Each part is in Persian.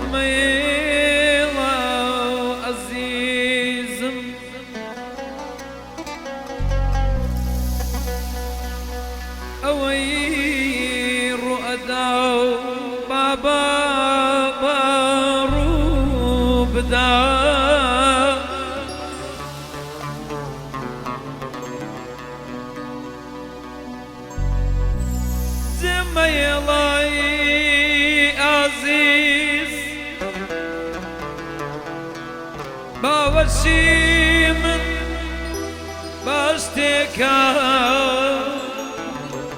زميلة عزيزم أوي رؤداو بابا بارو بدا زميلة عزيز باوشي من باشتكا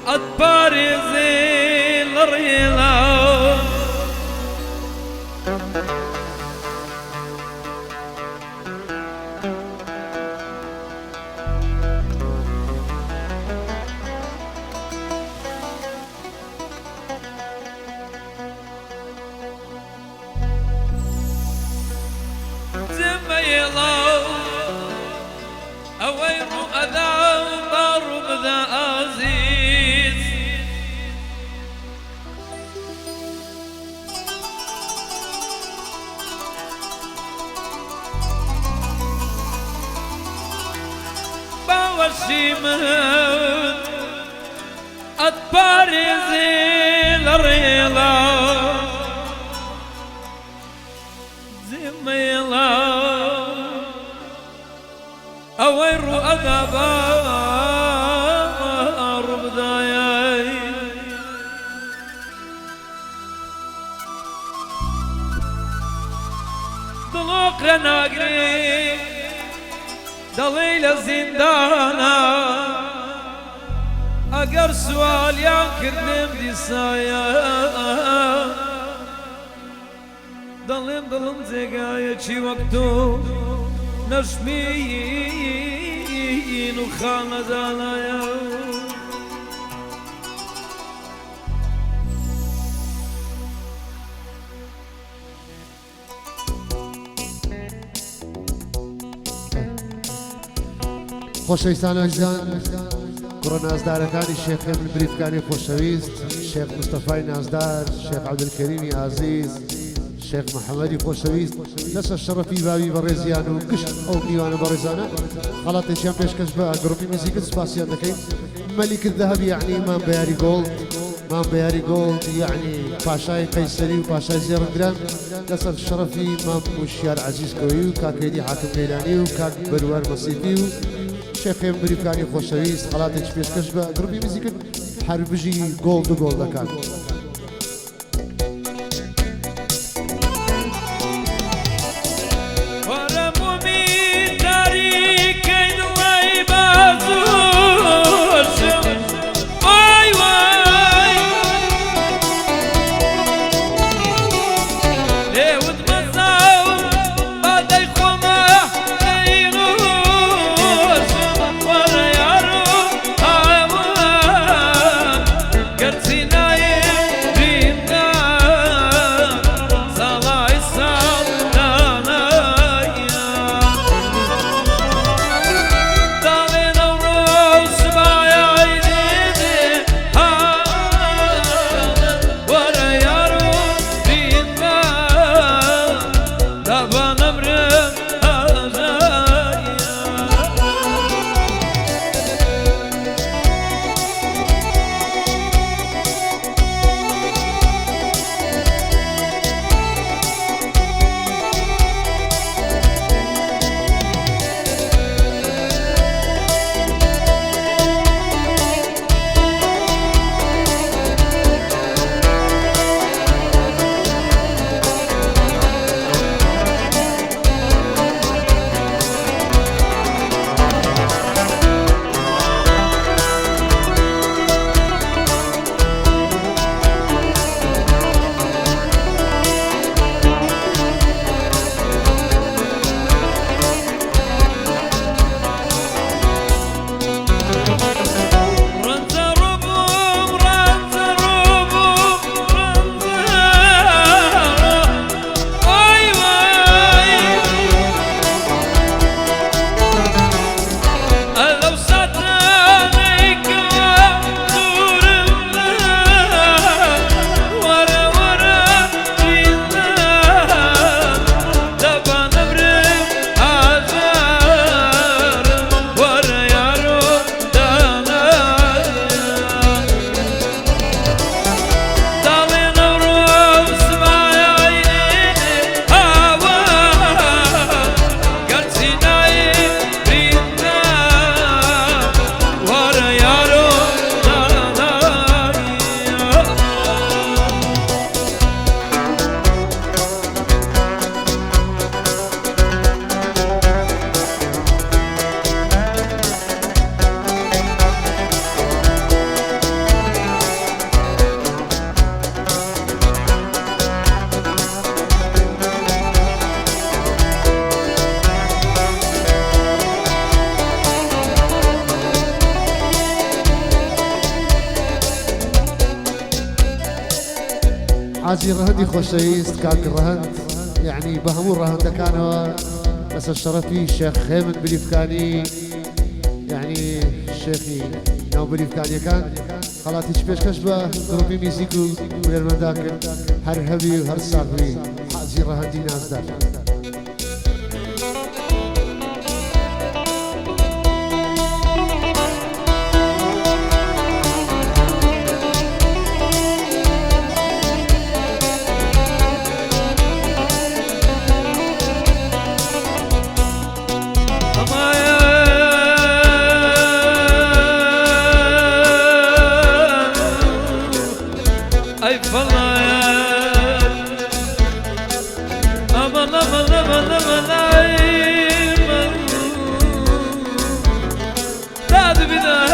أتبارزي الريلا زميلا أوير أذى ضرب ذا عزيز باوشي من أتبارزي الريلا زميلا أوير أذى بداياي ضلوق رناقري دليل زندانا أقر سؤال ينكر ديسايا ضلم زقايا شي وقتو نشمين وخانة زالايا خۆشەویستان ئەگزان کوڕە نازدارەکانی شێخێم بریفکانی خۆشەویست شێخ مستەفای نازدار شێخ عەبدولکەریمی عەزیز شێخ محەممەدی خۆشەویست لەسەر شەڕەفی باوی بەڕێزیان و گشت ئەو میوانە بەڕێزانە خەڵاتێکیان پێشکەش بە گڕۆپی موزیکت سپاسیان دەکەین مەلیک الذهب یعنی مام بەیاری گۆڵد مام بەیاری گۆڵد یعنی پاشای قەیسەری و پاشای زێڕەنگران لەسەر شەڕەفی مام وشیار عەزیزکەوەی و کاکێدی حاکم لەیلانی و کاک بەروەر مەسیفی و شێخێم بریفکانی خۆشەویست خەڵاتێکی پێشکەش بە گڕۆپی موزیکت هەربژی گۆڵد و گۆڵدەکان Gerçi naim حاجي رهندي خوشويست كاك رهند يعني بهمون رهند كانوا بس الشرفي الشيخ خيمن بليفكاني يعني الشيخي ناو بليفكاني كان خلاتي تشبيش كشبه جروبي ميزيكو من المداكن هر هبي وهر صاحبي حاجي رهندي ناس دار أي فلا أمان أمان أمان أمان أيمن داد بنا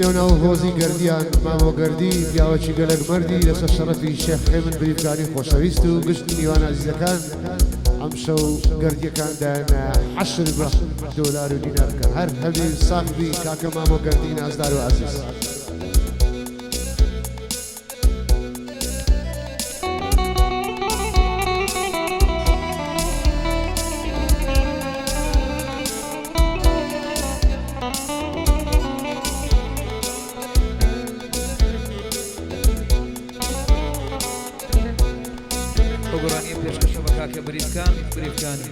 دچینەوە هۆزی گردیان مامۆ گردی پیاوەکی گەلک مردی لەسەر شەرەفی شێخ خێمن بریفکانی خۆشەویست و گشتی میوان عزیزەکان ئەم شەو گردیەکاندایانە $10 و دینار بکەن هەر هەبی ساحبی کاکە مامۆ گردی نازدار و عزیز وقرانية بيشكش بكاكي بريفكاني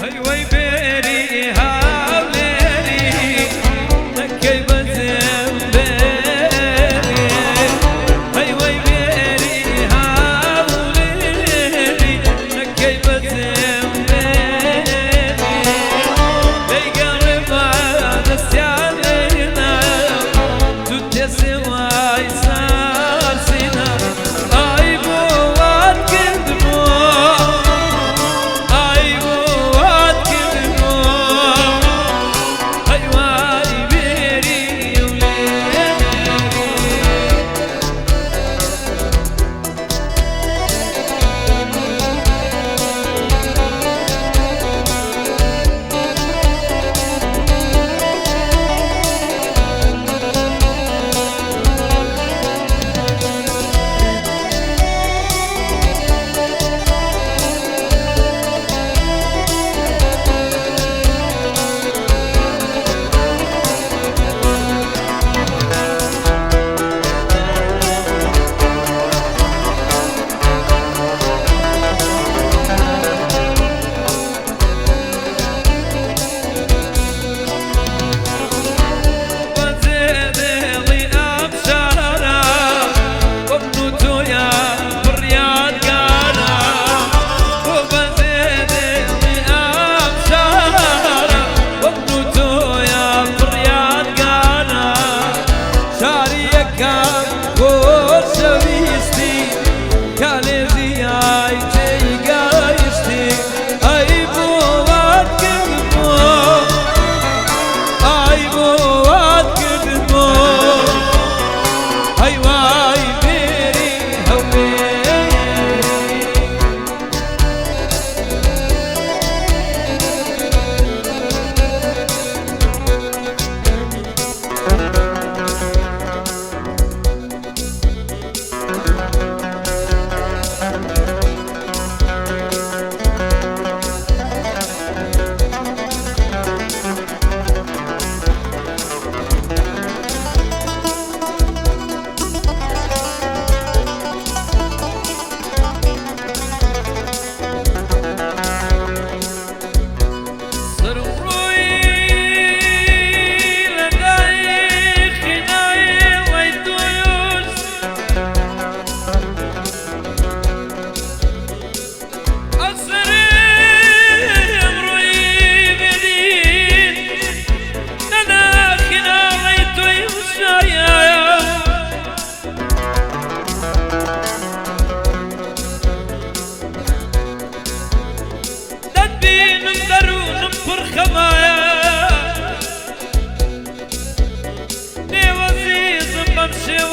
هاي وي بيري هاوليري نكي بزم بيري هاي وي بيري هاوليري نكي بزم بيري بيقرب على السيالينا تتسوى يسار سينا Oh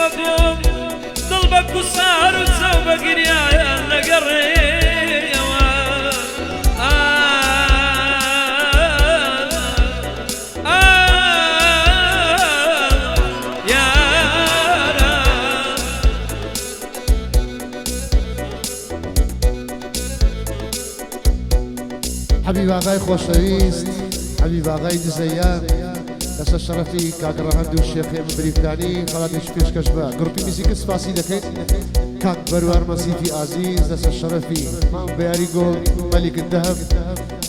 مقوم ضلبك وصار وتسوبك ريايا لقري حبيب آغای خوشویست حبيب آغای دزیان دست شرفی کاک رهند و شیخ بریفکانی خلاتش پیشکش با گروپی موسیقی سپاسی دکید کاک بروار مسیفی عزیز دست شرفی مام بیاری گل ملك الذهب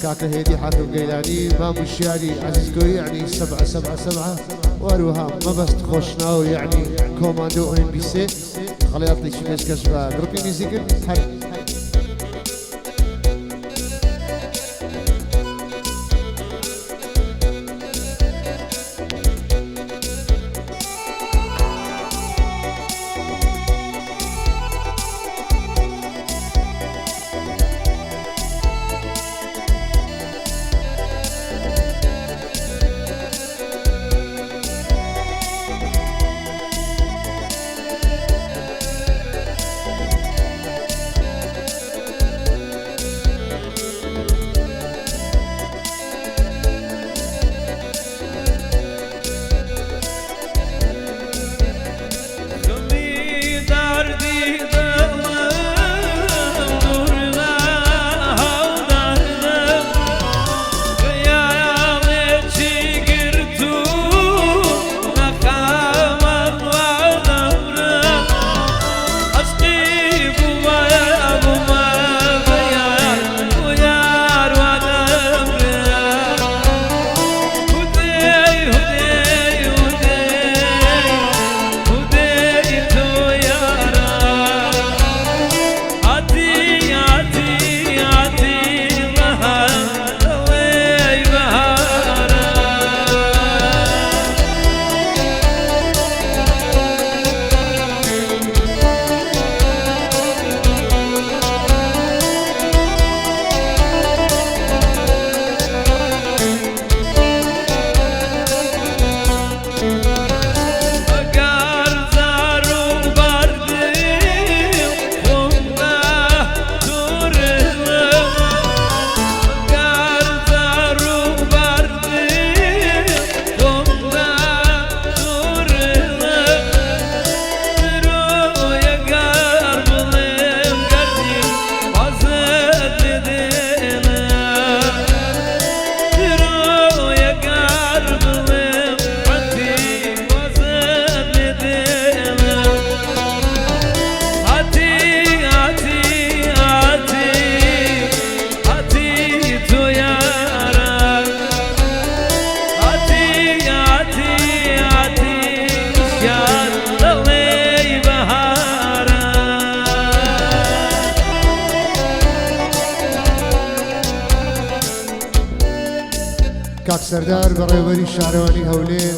كاك هيدي حاتم قيلاني مام الشيالي عزيز قوي يعني 777 واروها ما بس تخشنا يعني كوماندو ام بي سي خليطني پیشکش با گروپی موسیقی كاك سردار بريوري شعرواني هولين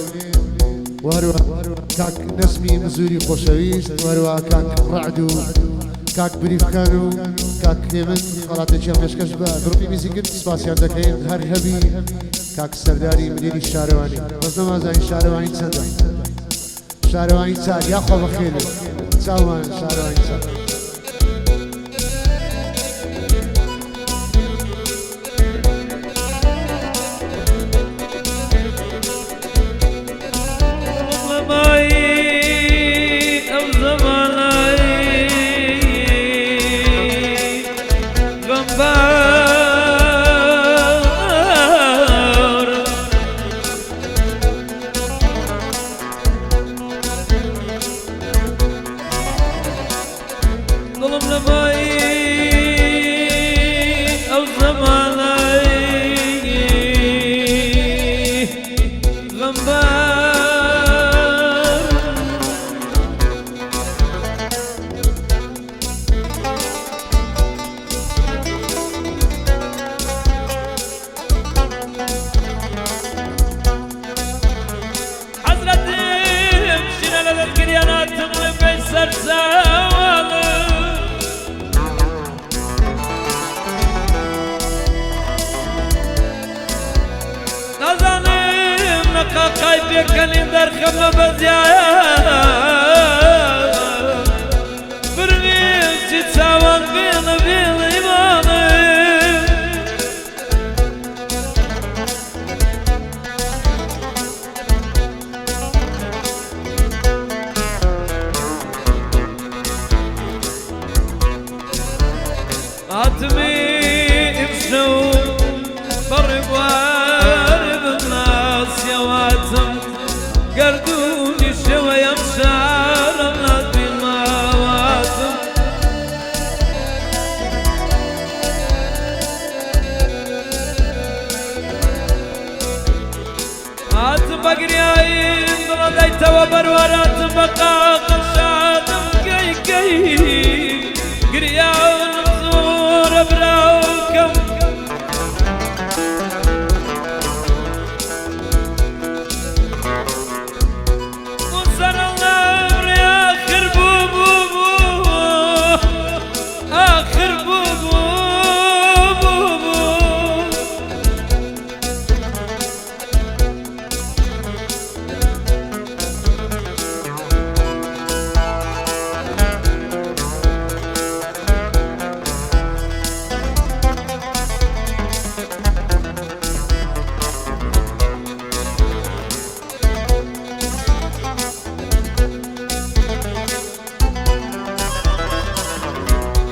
وهروا كاك نسمي مزوري خوشويست وهروا كاك رعدو كاك بريفكانو كاك نيمن خلاتي جيل بيشكش با جروبي موسيقى سباسيان دكين هر هبي كاك سرداري مديري شعرواني بس نمازا شعرواني تسندا شعرواني تسال يا خو بخير تساوان شعرواني تسال قايب يكني درخم بزيان سيواتم قردوني شوية مشارمات بمواتم هاتم بقرياين ضلديت وبرورات بقاق الشاطم كي كي قرياون مزور براوكم وصر الله يا آخر بوبو آخر بوبو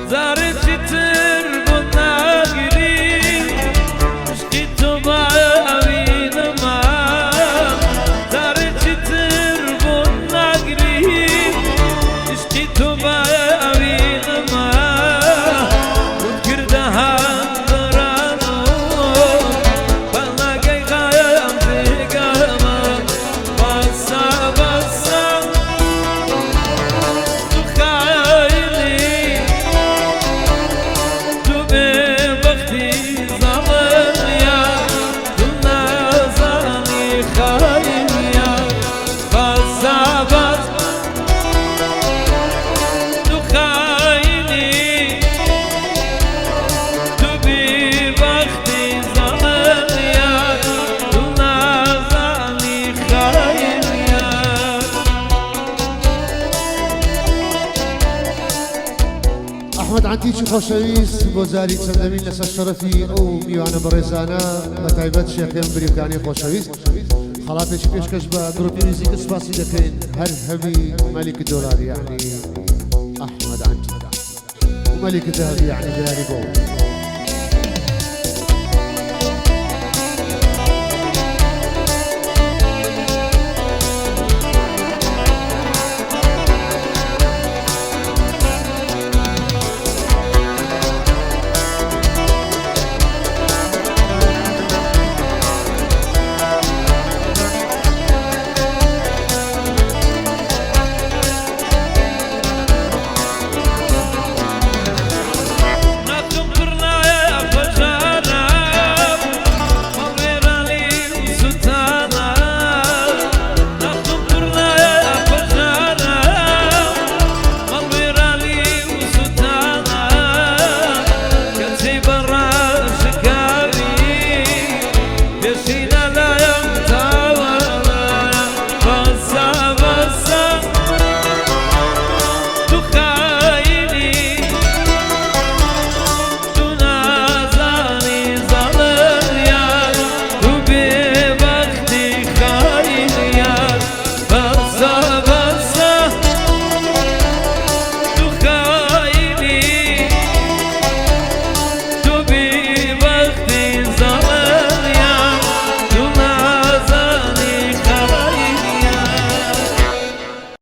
زارت تربو ناقري مشكيتو بعوين ما زارت تربو ناقري مشكيتو بعوين ما وذكردها درانو بلاقي غايم في قلبك بسا بسا احمد عنديشي خوشويست بوزاري تسلمين لسا الشرفي او ميوانا بريزانا بتايبت شيخين بريكاني خوشويست خلاتش بيش كشبه جروب ميوزيك سباسي دكين هر هبي ملك الدولار يعني احمد عندي وملك الذهب يعني بلالي بول